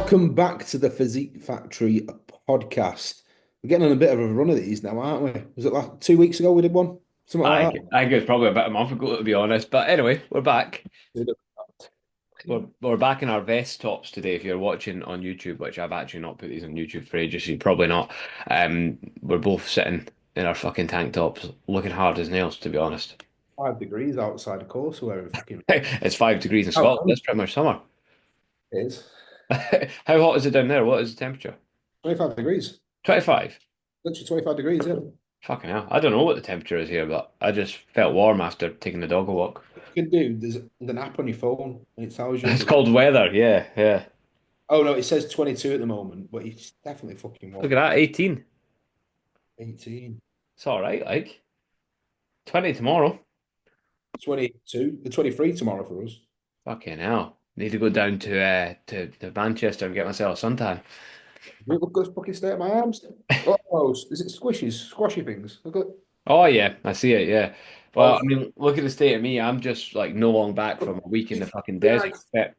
Welcome back to the Physique Factory podcast. We're getting on a bit of a run of these now, aren't we? Was it like 2 weeks ago we did one? Something I like think, I think it was probably about a month ago, to be honest. But anyway, we're back. that? We're back in our vest tops today. If you're watching on YouTube, which I've actually not put these on YouTube for ages, so you're probably not. We're both sitting in our fucking tank tops, looking hard as nails, to be honest. 5 degrees outside, of course, so we're fucking It's 5 degrees in out. Scotland. That's pretty much summer. It is How hot is it down there? What is the temperature? 25 degrees. 25. Literally 25 degrees, yeah. Fucking hell. I don't know what the temperature is here, but I just felt warm after taking the dog a walk. You can do, there's an app on your phone and it tells you. It's called weather. Yeah, yeah. Oh no, it says 22 at the moment, but it's definitely fucking Look warm. at that, 18. 18. It's all right, like 20 tomorrow. 22, the 23 tomorrow for us. Fucking hell. Need to go down to Manchester and get myself a suntan. Look at the fucking state of my arms. Oh, is it squishies, squashy things? Look at. Oh yeah, I see it, yeah. Well, Oh, I mean, look at the state of me. I'm just like no long back from a week in the fucking desert. Christ. Thir-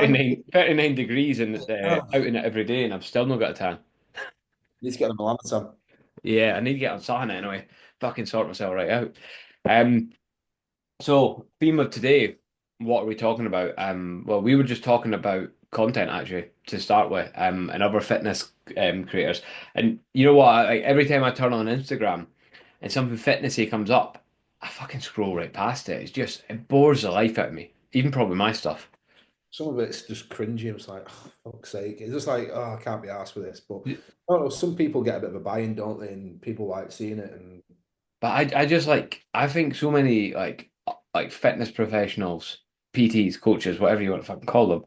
Why? 39 degrees and Oh, out in it every day and I've still not got a tan. need to get the Melanotan. Yeah, I need to get on sauna anyway. Fucking sort myself right out. Um, So, theme of today, what are we talking about? Well, we were just talking about content actually to start with, and other fitness creators. And you know what? Like every time I turn on Instagram and something fitnessy comes up, I fucking scroll right past it. It bores the life out of me. Even probably my stuff. Some of it's just cringy. It's like, oh, fuck's sake. It's just like, oh, I can't be asked with this. But I don't know, some people get a bit of a buy-in, don't they? And people like seeing it. And But I just like I think so many like fitness professionals, PTs, coaches, whatever you want to fucking call them,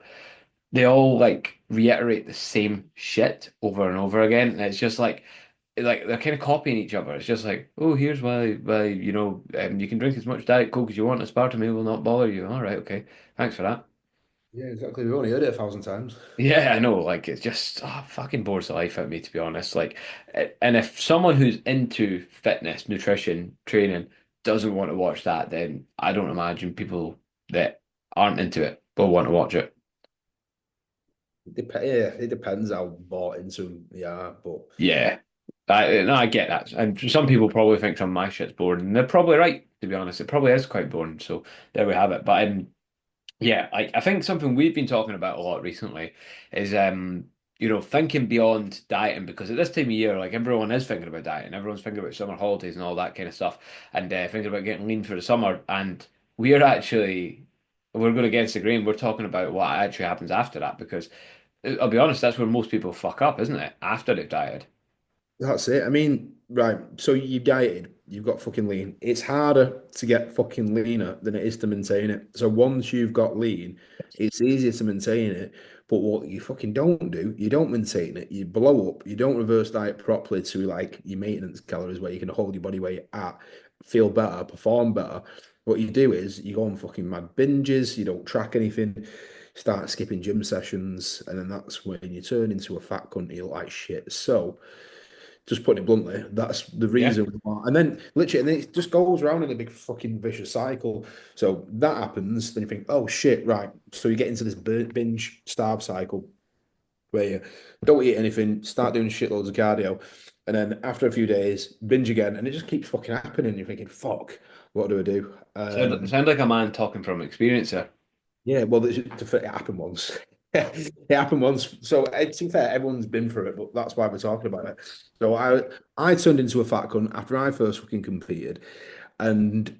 they all like reiterate the same shit over and over again, and it's just like they're kind of copying each other. It's just like, oh, here's why you can drink as much Diet Coke as you want. Aspartame will not bother you. All right, okay, thanks for that. yeah, exactly. We've only heard it 1,000 times. Yeah, I know. Like it's just fucking bores the life out of me, to be honest. Like, and if someone who's into fitness, nutrition, training doesn't want to watch that, then I don't imagine people that aren't into it will want to watch it. Yeah, it depends how bought into them they are. But Yeah. No, I get that. And some people probably think some of my shit's boring, and they're probably right, to be honest. It probably is quite boring. So there we have it. But yeah, I think something we've been talking about a lot recently is thinking beyond dieting because at this time of year, like everyone is thinking about dieting, everyone's thinking about summer holidays and all that kind of stuff, and thinking about getting lean for the summer. And we're going against the grain. We're talking about what actually happens after that because I'll be honest, that's where most people fuck up, isn't it? After they've dieted. that's it. I mean, right. So you dieted, you've got fucking lean. It's harder to get fucking leaner than it is to maintain it. So once you've got lean, it's easier to maintain it. But what you fucking don't do, you don't maintain it. You blow up. You don't reverse diet properly to like your maintenance calories where you can hold your body weight at, feel better, perform better. What you do is you go on fucking mad binges. You don't track anything. Start skipping gym sessions, and then that's when you turn into a fat cunt. You look like shit. So just putting it bluntly, that's the Yeah. reason why. And then literally, and then it just goes around in a big fucking vicious cycle. So that happens, then you think, oh shit, right. So you get into this binge starve cycle where you don't eat anything, start doing shitloads of cardio, and then after a few days, binge again, and it just keeps fucking happening. You're thinking, fuck, what do I do? Sound like a man talking from experience there. Yeah, well, it happened once. It happened once. So to be fair, everyone's been through it, but that's why we're talking about it. So I turned into a fat cunt after I first fucking competed, and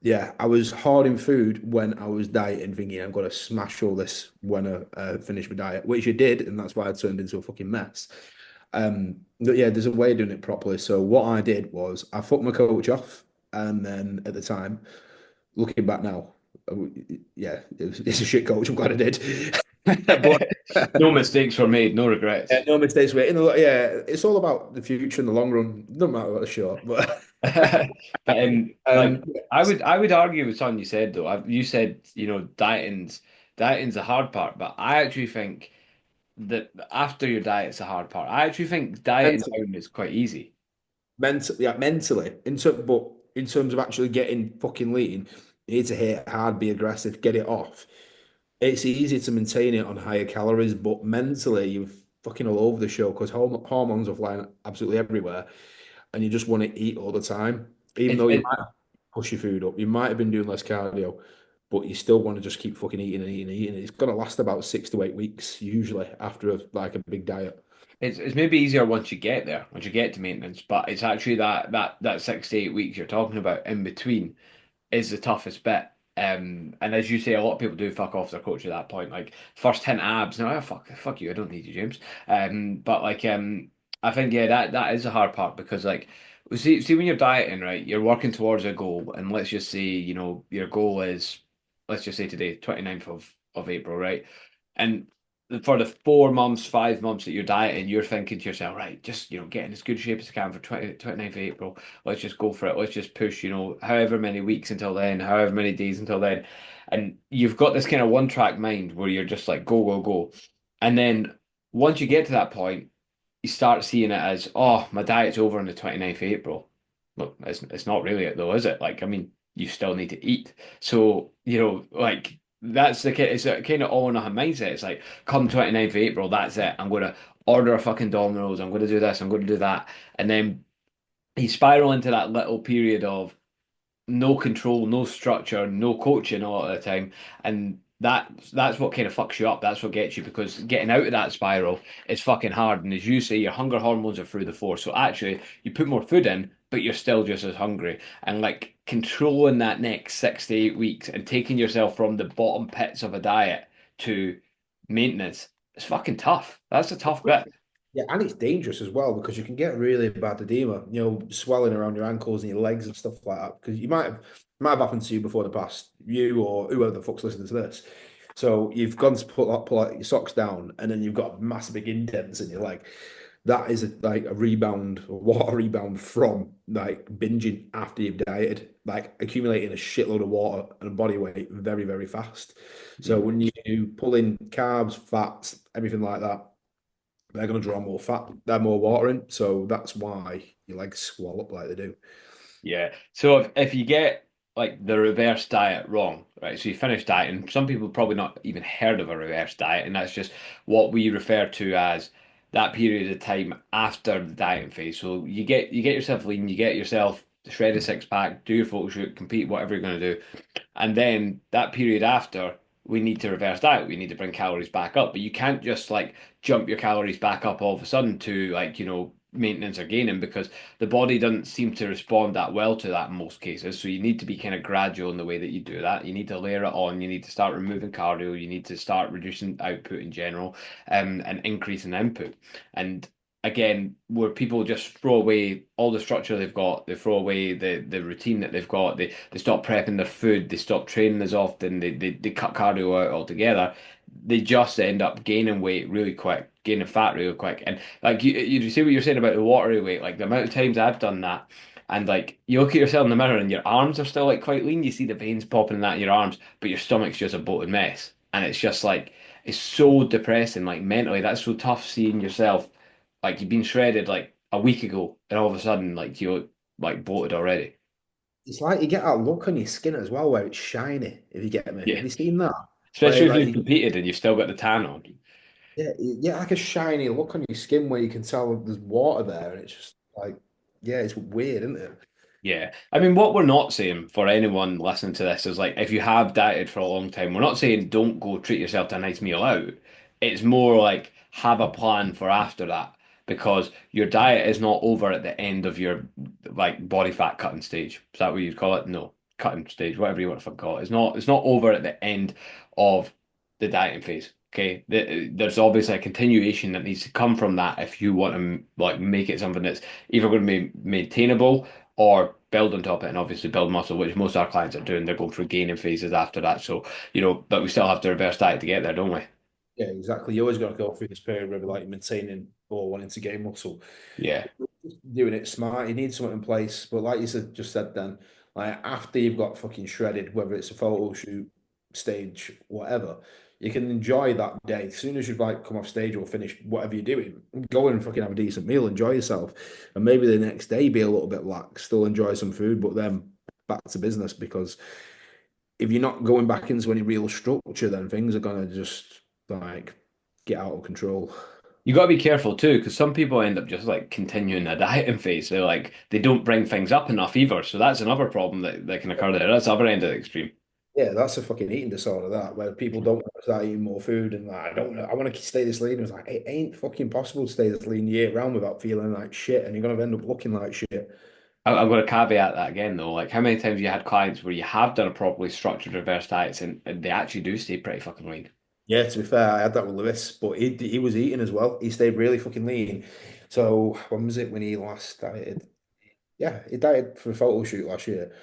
yeah, I was hoarding food when I was dieting, thinking I'm gonna smash all this when I finish my diet, which I did, and that's why I turned into a fucking mess. But yeah, there's a way of doing it properly. So what I did was I fucked my coach off, and then at the time, looking back now, yeah, it's a shit coach. I'm glad I did. But No mistakes were made, no regrets. yeah, no mistakes made. Yeah, it's all about the future in the long run. Doesn't matter what the short, but But like um, I would argue with something you said though. You said dieting's the hard part, but I actually think that after your diet's the hard part. I actually think dieting mentally, down is quite easy. yeah, mentally. But in terms of actually getting fucking lean, you need to hit hard, be aggressive, get it off. it's easy to maintain it on higher calories, but mentally you're fucking all over the show because hormones are flying absolutely everywhere, and you just want to eat all the time. Even It's though you it, might push your food up, you might have been doing less cardio, but you still want to just keep fucking eating and eating and eating. It's gonna last about 6 to 8 weeks usually after like a big diet. it's maybe easier once you get there, once you get to maintenance, but it's actually that 6 to 8 weeks you're talking about in between is the toughest bit. And as you say, a lot of people do fuck off their coach at that point. Like first 10 abs, no, oh, fuck you, I don't need you, James. But like, I think yeah, that is the hard part because like, see when you're dieting, right, you're working towards a goal, and let's just say, your goal is, let's just say today, 29th of April, right? And for the 4 months, 5 months that you're dieting, you're thinking to yourself, right, just, get in as good shape as I can for 29th of April. Let's just go for it. Let's just push, however many weeks until then, however many days until then. And you've got this kind of one track mind where you're just like, go, go, go. And then once you get to that point, you start seeing it as, oh, my diet's over on the 29th of April. Look, it's not really it though, is it? Like, I mean, you still need to eat. So, like that's it's a kind of all in a mindset. It's like, come 29th of April, that's it. I'm going to order a fucking Domino's. I'm going to do this. I'm going to do that. And then you spiral into that little period of no control, no structure, no coaching all of the time, and that's what kind of fucks you up. That's what gets you because getting out of that spiral is fucking hard. And as you say, your hunger hormones are through the floor. So actually, you put more food in, but you're still just as hungry. And like controlling that next 6 to 8 weeks and taking yourself from the bottom pits of a diet to maintenance, it's fucking tough. That's a tough bit. Yeah, and it's dangerous as well because you can get really bad edema, swelling around your ankles and your legs and stuff like that. Because you might have happened to you before the past, you or whoever the fuck's listening to this. So you've gone to pull out your socks down, and then you've got massive big indents in your leg. That is like a rebound, a water rebound from like binging after you've dieted, like accumulating a shitload of water and a body weight very, very fast. So Mm. when you pull in carbs, fats, everything like that, they're going to draw more fat, they're more water in. So that's why your legs swell up like they do. Yeah. So if you get like the reverse diet wrong, right? So you finish dieting. Some people probably not even heard of a reverse diet, and that's just what we refer to as that period of time after the dieting phase. So you get yourself lean, you get yourself shred a six pack, do your photo shoot, compete, whatever you're going to do. And then that period after, we need to reverse diet. We need to bring calories back up. But you can't just like jump your calories back up all of a sudden to like, maintenance or gaining because the body doesn't seem to respond that well to that in most cases. So you need to be kind of gradual in the way that you do that. You need to layer it on. You need to start removing cardio. You need to start reducing output in general, and increasing input. And again, where people just throw away all the structure they've got, they throw away the routine that they've got, they stop prepping their food, they stop training as often, they cut cardio out altogether, they just end up gaining weight really quick, gaining fat really quick. And like you see what you're saying about the watery weight, like the amount of times I've done that. And like you look at yourself in the mirror and your arms are still like quite lean. You see the veins popping in that in your arms, but your stomach's just a bloated mess. And it's just like it's so depressing, like mentally. That's so tough seeing yourself like you've been shredded like a week ago, and all of a sudden, like you're like bloated already. It's like you get that look on your skin as well where it's shiny, if you get me. Yeah, Have you seen that? especially Where if like you've competed and you've still got the tan on. yeah, like a shiny look on your skin where you can tell there's water there, and it's just like, yeah, it's weird, isn't it? Yeah, I mean, what we're not saying for anyone listening to this is like if you have dieted for a long time, we're not saying don't go treat yourself to a nice meal out. It's more like have a plan for after that because your diet is not over at the end of your like body fat cutting stage. Is that what you'd call it? No, cutting stage, whatever you want to fucking call it. It's not over at the end of the dieting phase. Okay, there's obviously a continuation that needs to come from that if you want to like make it something that's either going to be maintainable or build on top of it and obviously build muscle, which most of our clients are doing. They're going through gaining phases after that. So, but we still have to reverse diet to get there, don't we? Yeah, exactly. You always got to go through this period where like maintaining or wanting to gain muscle. Yeah. Doing it smart. You need something in place. But like you said, just said then, like after you've got fucking shredded, whether it's a photo shoot, stage, whatever, you can enjoy that day. As soon as you've like come off stage or finished whatever you're doing, go and fucking have a decent meal, enjoy yourself. And maybe the next day be a little bit lax, still enjoy some food, but then back to business because if you're not going back into any real structure, then things are gonna just like get out of control. You got to be careful too, because some people end up just like continuing a dieting phase. They're like they don't bring things up enough either. So that's another problem that can occur there. That's the other end of the extreme. Yeah, that's a fucking eating disorder, that where people don't want to start eating more food and like, I don't I want to stay this lean. It's like it ain't fucking possible to stay this lean year round without feeling like shit, and you're gonna end up looking like shit. I'm going to caveat that again though. Like, how many times have you had clients where you have done a properly structured reverse diets and they actually do stay pretty fucking lean? Yeah, to be fair, I had that with Lewis, but he was eating as well. He stayed really fucking lean. So when was it when he last dieted? Yeah, he dieted for a photo shoot last year.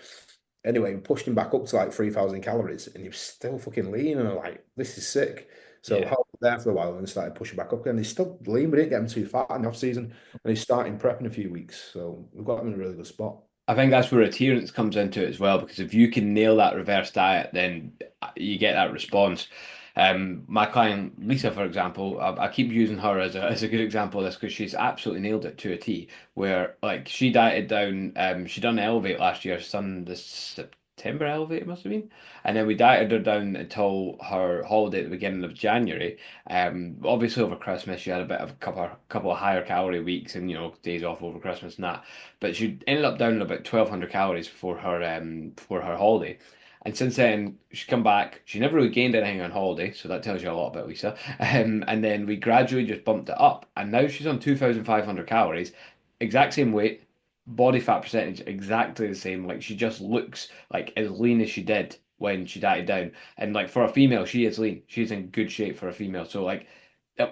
Anyway, we pushed him back up to like 3,000 calories and he was still fucking lean. And I'm like, this is sick. So Yeah. held there for a while and started pushing back up again. He's still lean, but didn't get him too fat in the off season. And he's starting prep in a few weeks. So we've got him in a really good spot. I think that's where adherence comes into it as well, because if you can nail that reverse diet, then you get that response. My client Lisa, for example, I keep using her as a good example of this because she's absolutely nailed it to a T. Where like she dieted down, she done Elevate last year, sun the September Elevate it must have been, and then we dieted her down until her holiday at the beginning of January. Obviously over Christmas she had a bit of a couple of higher calorie weeks and days off over Christmas and that. But she ended up down to about 1,200 calories for her holiday. And since then, she's come back. She never really gained anything on holiday, so that tells you a lot about Lisa. And then we gradually just bumped it up, and now she's on 2,500 calories, exact same weight, body fat percentage exactly the same. Like she just looks like as lean as she did when she dieted down. And like for a female, she is lean. She's in good shape for a female. So like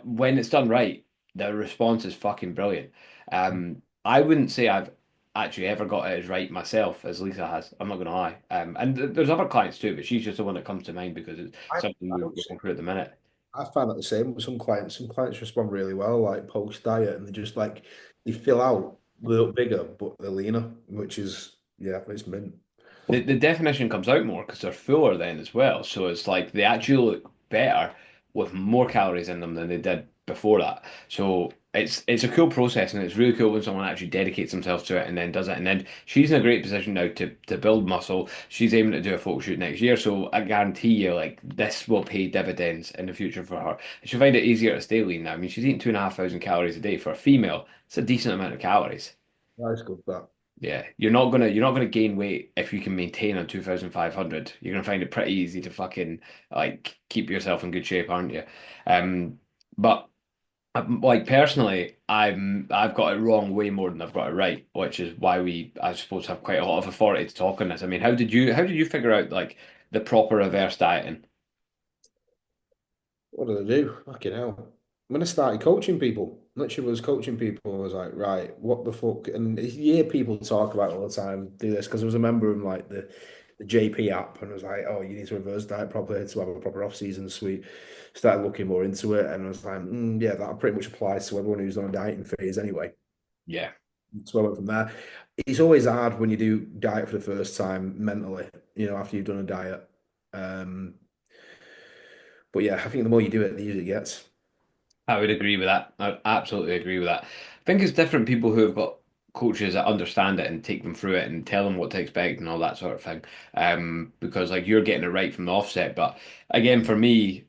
when it's done right, the response is fucking brilliant. I wouldn't say I've actually ever got it as right myself as Lisa has. I'm not gonna lie. And there's other clients too, but she's just the one that comes to mind because it's something I don't we're going through at the minute. I find that the same with some clients. Some clients respond really well, like post diet, and they just like they fill out, a little bigger, but they're leaner, which is yeah, it's mint. The definition comes out more because they're fuller then as well. So it's like they actually look better with more calories in them than they did before that. So it's a cool process and it's really cool when someone actually dedicates themselves to it and then does it. And then she's in a great position now to build muscle. She's aiming to do a photo shoot next year. So I guarantee you, like this will pay dividends in the future for her. She'll find it easier to stay lean now. I mean, she's eating 2,500 calories a day for a female. It's a decent amount of calories. That's good. That Yeah, you're not gonna gain weight if you can maintain on 2,500. You're gonna find it pretty easy to fucking like keep yourself in good shape, aren't you? Um, but like personally, I've got it wrong way more than I've got it right, which is why we I suppose have quite a lot of authority to talk on this. I mean, how did you figure out like the proper reverse dieting? what did I do? Fucking hell. When I started coaching people, literally was coaching people, I was like, right, what the fuck? And you hear people talk about it all the time, do this, because I was a member of like the JP app, and I was like, oh, you need to reverse diet properly to have a proper off-season suite. Started looking more into it, and I was like, yeah, that pretty much applies to everyone who's on a dieting phase anyway. Yeah. So I went from there. It's always hard when you do diet for the first time mentally, after you've done a diet. Um, but yeah, I think the more you do it, the easier it gets. I would agree with that. I would absolutely agree with that. I think it's different people who have got coaches that understand it and take them through it and tell them what to expect and all that sort of thing. Because like you're getting it right from the offset. But again, for me,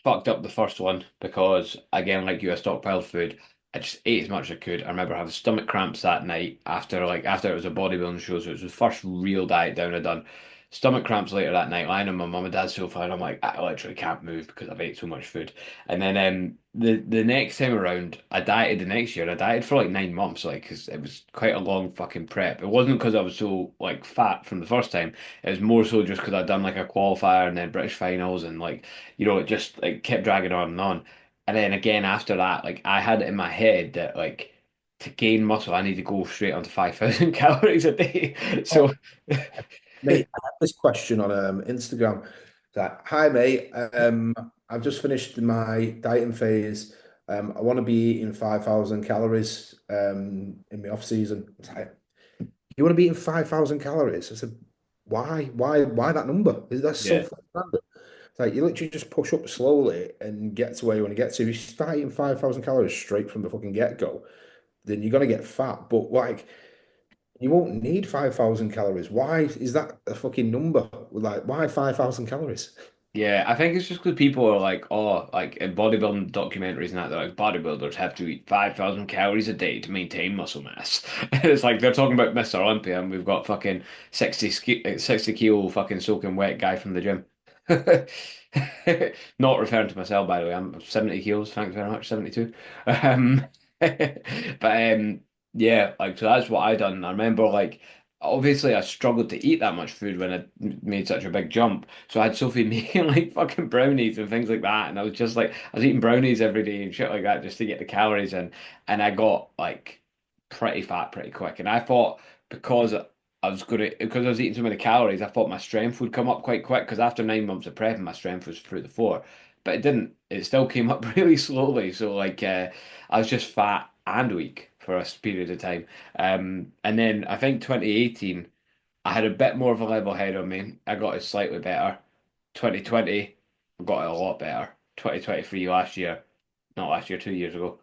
fucked up the first one because again, like you, I stockpiled food. I just ate as much as I could. I remember having stomach cramps that night after it was a bodybuilding show, so it was the first real diet down I'd done. Stomach cramps later that night, lying on my mum and dad's sofa, and I'm like, I literally can't move because I've ate so much food. And then the next time around, I dieted the next year. I dieted for like 9 months, like 'cause it was quite a long fucking prep. It wasn't because I was so like fat from the first time. It was more so just because I'd done like a qualifier and then British finals and like it just like kept dragging on and on. And then again after that, like I had it in my head that like to gain muscle, I need to go straight onto 5,000 calories a day. Oh, So mate, I had this question on Instagram. That, hi, mate. I've just finished my dieting phase. I want to be eating 5,000 calories in my off season. It's like, you want to be eating 5,000 calories? I said, why? Why that number? That's so yeah. fucking random. It's like you literally just push up slowly and get to where you want to get to. If you start eating 5,000 calories straight from the fucking get-go, then you're gonna get fat. But like You won't need 5,000 calories. Why is that a fucking number? Like, why 5,000 calories? Yeah, I think it's just because people are like, oh, like in bodybuilding documentaries and that, they're like, bodybuilders have to eat 5,000 calories a day to maintain muscle mass. And it's like they're talking about Mr. Olympia, and we've got fucking 60 kilo fucking soaking wet guy from the gym. Not referring to myself, by the way. I'm 70 kilos, thanks very much, 72. Um, but yeah, like, so that's what I done. I remember, like, obviously I struggled to eat that much food when I made such a big jump. So I had Sophie making like fucking brownies and things like that. And I was just like, I was eating brownies every day and shit like that just to get the calories in. And I got like pretty fat pretty quick. And I thought because because I was eating so many calories, I thought my strength would come up quite quick. Because after 9 months of prepping, my strength was through the floor. But it didn't. It still came up really slowly. So like, I was just fat and weak for a period of time. And then I think 2018. I had a bit more of a level head on me. I got it slightly better. 2020, I got it a lot better. 2023 last year, not last year, 2 years ago,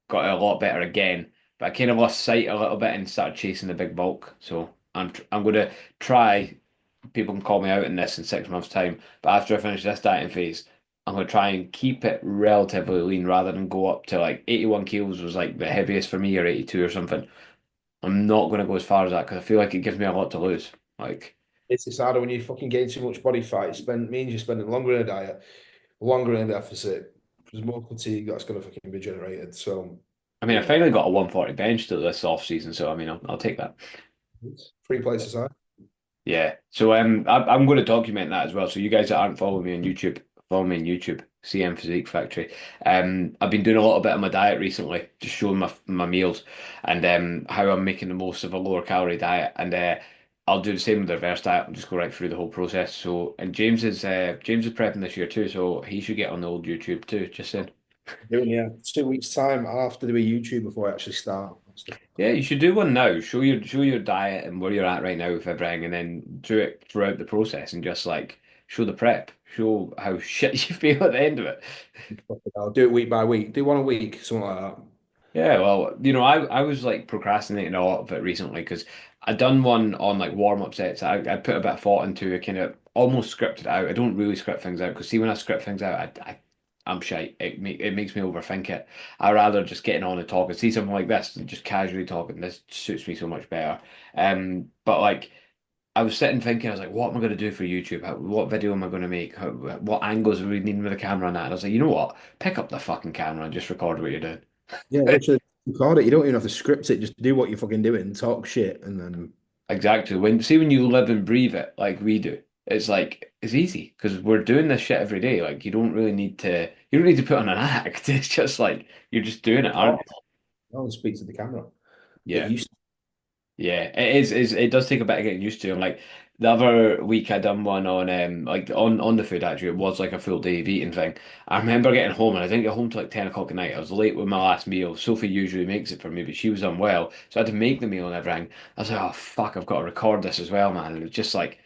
got it a lot better again. But I kind of lost sight a little bit and started chasing the big bulk. So I'm going to try. People can call me out in this in 6 months' time. But after I finish this dieting phase, I'm going to try and keep it relatively lean rather than go up to like 81 kilos was like the heaviest for me or 82 or something. I'm not going to go as far as that because I feel like it gives me a lot to lose. Like, It's harder when you fucking gain too much body fat. It means you're spending longer in a diet, longer in a deficit. There's more fatigue that's going to fucking be generated. So, I mean, I yeah, finally got a 140 bench to this off season, so I mean, I'll take that. three places high. Yeah. So I'm going to document that as well. So you guys that aren't following me on YouTube, follow me on YouTube, CM Physique Factory. I've been doing a little bit of my diet recently, just showing my meals and how I'm making the most of a lower calorie diet. And I'll do the same with the reverse diet. I'll just go right through the whole process. So and James is prepping this year too, so he should get on the old YouTube too. Just saying. Doing, yeah, 2 weeks time. I'll have to do a YouTube before I actually start. That's the Yeah, plan. you should do one now. Show your diet and where you're at right now with everything, and then do it throughout the process and just like show the prep, show how shit you feel at the end of it. I'll do it week by week. Do one a week, something like that. Yeah, well, I was like procrastinating a lot of it recently because I'd done one on like warm-up sets. I put a bit of thought into it, kind of almost scripted out. I don't really script things out because see when I script things out, I'm shite. It makes me overthink it. I rather just getting on and talk and see something like this and just casually talking. This suits me so much better. But like I was sitting thinking, I was like, what am I going to do for YouTube? What video am I going to make? What angles are we needing with the camera on that? And I was like, you know what? Pick up the fucking camera and just record what you're doing. Yeah, literally record it. You don't even have to script it. Just do what you're fucking doing, talk shit, and then Exactly. When you live and breathe it like we do, it's like it's easy because we're doing this shit every day. Like you don't need to put on an act. It's just like you're just doing it, aren't talk. you? No one speaks to the camera. Get Yeah. used to Yeah, it does take a bit of getting used to. And like the other week I done one on like on the food actually. It was like a full day of eating thing. I remember getting home and I didn't get home till like 10 o'clock at night. I was late with my last meal. Sophie usually makes it for me, but she was unwell. So I had to make the meal and everything. I was like, oh fuck, I've got to record this as well, man. And it was just like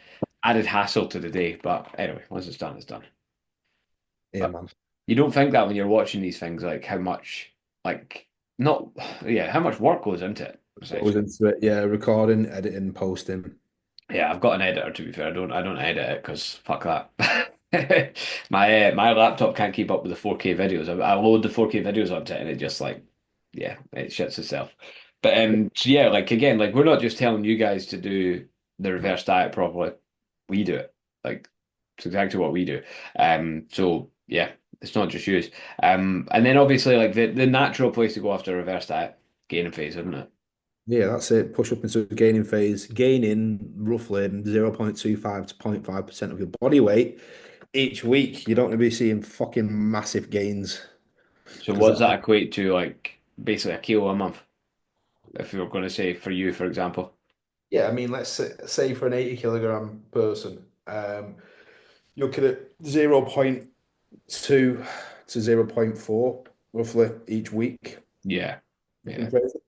added hassle to the day. But anyway, once it's done, it's done. it. Yeah, But man. you don't think that when you're watching these things, like how much like not yeah, how much work goes into it, Always essentially. into it. Yeah, recording, editing, posting. Yeah, I've got an editor to be fair. I don't edit it because fuck that. My laptop can't keep up with the 4K videos. I load the 4K videos onto it and it just like yeah, it shits itself. But so yeah, like again, like we're not just telling you guys to do the reverse diet properly. We do it. Like it's exactly what we do. So yeah, it's not just you. And then obviously like the natural place to go after a reverse diet, gaining phase, isn't it? Yeah, that's it. Push up into a gaining phase, gaining roughly 0.25 to 0.5% of your body weight each week. You don't want to be seeing fucking massive gains So because what does that, that equate to like basically a kilo a month? If you were going to say for you, for example. yeah, I mean, let's say for an 80 kilogram person, you're looking at 0.2 to 0.4 roughly each week. Yeah. Nothing Yeah. crazy.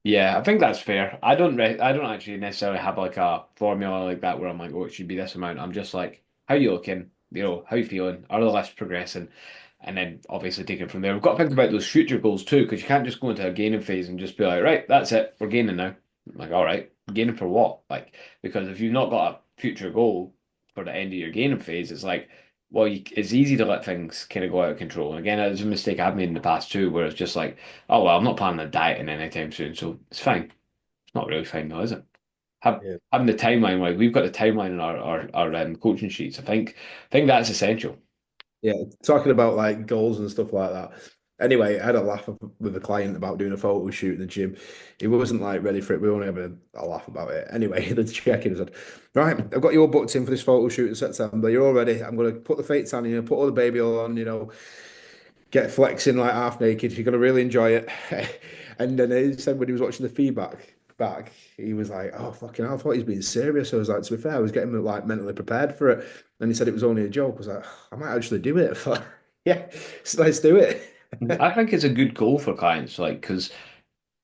Yeah, I think that's fair. I don't actually necessarily have like a formula like that where I'm like, oh, it should be this amount. I'm just like, how you looking? How you feeling? Are the lifts progressing? And then obviously take it from there. We've got to think about those future goals too, because you can't just go into a gaining phase and just be like, right, that's it, we're gaining now. I'm like, all right. Gaining for what? Like, because if you've not got a future goal for the end of your gaining phase, it's like, well, it's easy to let things kind of go out of control. And again, that's a mistake I've made in the past too, where it's just like, oh well, I'm not planning on dieting anytime soon, so it's fine. It's not really fine though, is it? Yeah. Having the timeline, like we've got the timeline in our coaching sheets. I think that's essential. Yeah, talking about like goals and stuff like that. Anyway, I had a laugh with a client about doing a photo shoot in the gym. He wasn't like ready for it. We only had a laugh about it. Anyway, the check-in said, "Right, I've got you all booked in for this photo shoot in September. You're all ready. I'm going to put the fake tan in you, put all the baby oil on, get flexing like half naked. You're gonna really enjoy it." And then he said when he was watching the feedback back, he was like, "Oh fucking hell, I thought he was being serious." I was like, to be fair, I was getting like mentally prepared for it. And he said it was only a joke. I was like, I might actually do it. Yeah, so let's do it. I think it's a good goal for clients, like because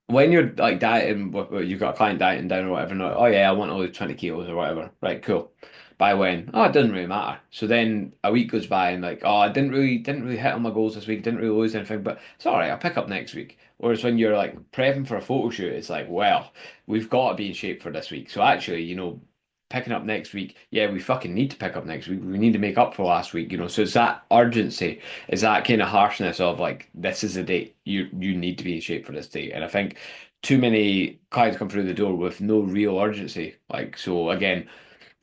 when you're like dieting, you've got a client dieting down or whatever, and like, oh yeah, I want to lose 20 kilos or whatever. Right, cool. By when? Oh, it doesn't really matter. So then a week goes by and like, oh, I didn't really hit on my goals this week, didn't really lose anything, but it's all right, I'll pick up next week. Whereas when you're like prepping for a photo shoot, it's like, well, we've got to be in shape for this week. So actually, picking up next week, yeah, we fucking need to pick up next week. We need to make up for last week. So it's that urgency, is that kind of harshness of like, this is the date. You need to be in shape for this date. And I think too many clients come through the door with no real urgency. Like, so again,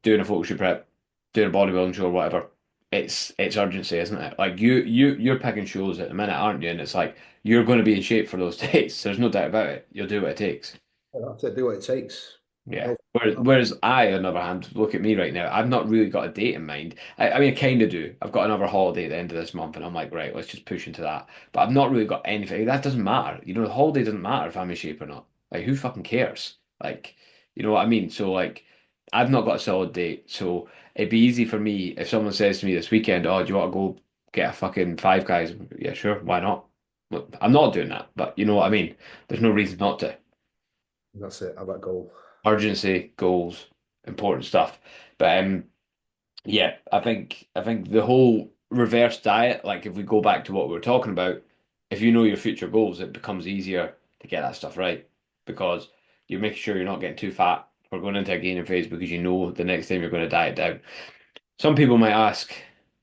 doing a photo shoot prep, doing a bodybuilding show or whatever, it's urgency, isn't it? Like you're picking shows at the minute, aren't you? And it's like you're going to be in shape for those days. There's no doubt about it. You'll do what it takes. That's it. Do what it takes. Yeah. Oh, Whereas I, on the other hand, look at me right now. I've not really got a date in mind. I mean, I kind of do. I've got another holiday at the end of this month, and I'm like, right, let's just push into that. But I've not really got anything. That doesn't matter. The holiday doesn't matter if I'm in shape or not. Like, who fucking cares? Like, you know what I mean? So, like, I've not got a solid date. So it'd be easy for me if someone says to me this weekend, "Oh, do you want to go get a fucking Five Guys?" Yeah, sure. Why not? Look, I'm not doing that, but you know what I mean. There's no reason not to. that's it. Have that goal. Urgency, goals, important stuff. But yeah, I think the whole reverse diet, like if we go back to what we were talking about, if you know your future goals, it becomes easier to get that stuff right because you're making sure you're not getting too fat or going into a gaining phase because you know the next time you're going to diet down. Some people might ask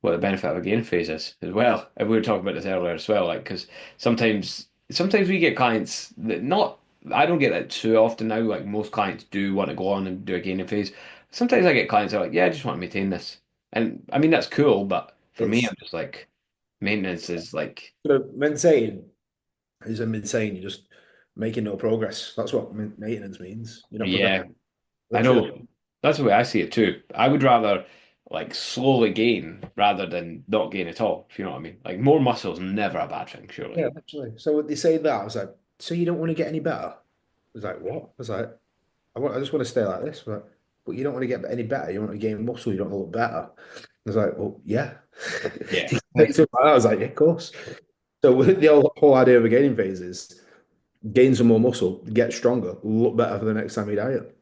what the benefit of a gain phase is as well. And we were talking about this earlier as well, like because sometimes we get clients that not I don't get that too often now. Like most clients do want to go on and do a gaining phase. Sometimes I get clients that are like, yeah, I just want to maintain this. And I mean that's cool, but for me It's I'm just like maintenance is like maintain is a maintain. You're just making no progress. That's what maintenance means. You're not progressing. yeah, I Literally. know. That's the way I see it too. I would rather like slowly gain rather than not gain at all, if you know what I mean. Like more muscle is never a bad thing, surely. Yeah, literally. So when they say that, I was like, so you don't want to get any better? I was like, what? I was like, I just want to stay like this. But you don't want to get any better. You want to gain muscle. You don't want to look better. I was like, well, yeah. Yeah. I was like, yeah, of course. So the whole idea of a gaining phase is gain some more muscle, get stronger, look better for the next time you diet.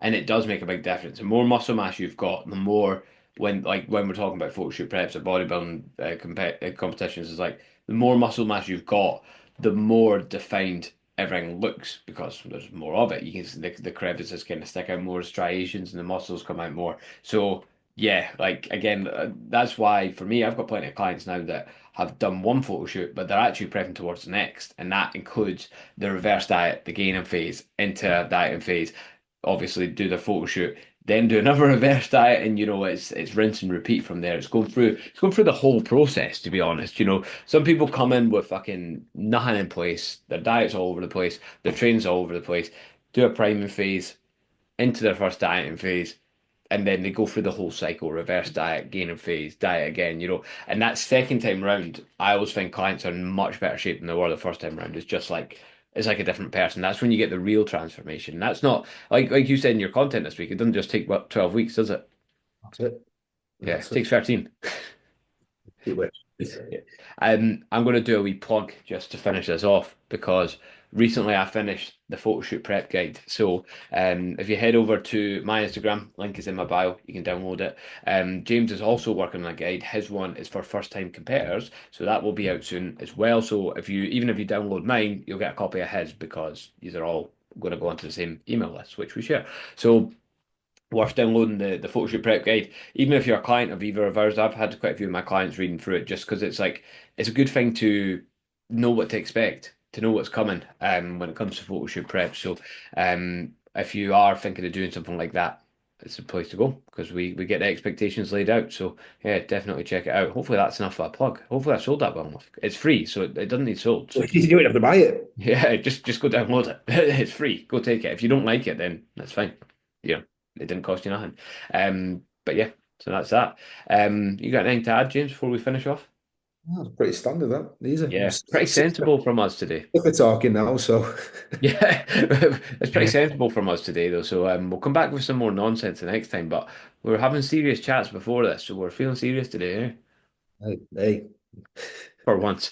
And it does make a big difference. The more muscle mass you've got, the more when we're talking about photo shoot preps or bodybuilding competitions, is like the more muscle mass you've got, the more defined everything looks because there's more of it. You can the crevices kind of stick out more, striations, and the muscles come out more. So yeah, like again, that's why for me, I've got plenty of clients now that have done one photo shoot, but they're actually prepping towards the next, and that includes the reverse diet, the gaining phase, into a dieting phase, obviously do their photo shoot, then do another reverse diet, and it's rinse and repeat from there. It's going through the whole process, to be honest. Some people come in with fucking nothing in place, their diet's all over the place, their training's all over the place, do a priming phase, into their first dieting phase, and then they go through the whole cycle, reverse diet, gaining phase, diet again. And that second time round, I always find clients are in much better shape than they were the first time round. It's like a different person. That's when you get the real transformation. That's not like you said in your content this week. It doesn't just take what 12 weeks, does it? That's it. Yeah, it That's it. takes 13. It works. Yeah. I'm going to do a wee plug just to finish this off because recently I finished the photo shoot prep guide. So if you head over to my Instagram, link is in my bio, you can download it. James is also working on a guide. His one is for first time competitors, so that will be out soon as well. So even if you download mine, you'll get a copy of his because these are all going to go onto the same email list, which we share. So worth downloading the photoshoot prep guide. Even if you're a client of either of ours, I've had quite a few of my clients reading through it just because it's like it's a good thing to know what to expect, to know what's coming when it comes to photoshoot prep. So if you are thinking of doing something like that, it's the place to go because we get the expectations laid out. So yeah, definitely check it out. Hopefully that's enough for a plug. Hopefully I sold that well enough. It's free, so it doesn't need sold. So You don't have to buy it. yeah, just go download it. It's free. Go take it. If you don't like it, then that's fine. You know, it didn't cost you nothing. But yeah, so that's that. You got anything to add, James, before we finish off? That's pretty standard, that. Easy. I'm Yeah, pretty sensible from us today. sick of talking now, so Yeah, it's pretty sensible from us today, though. So we'll come back with some more nonsense the next time. But we were having serious chats before this, so we're feeling serious today, eh? hey, hey. For once.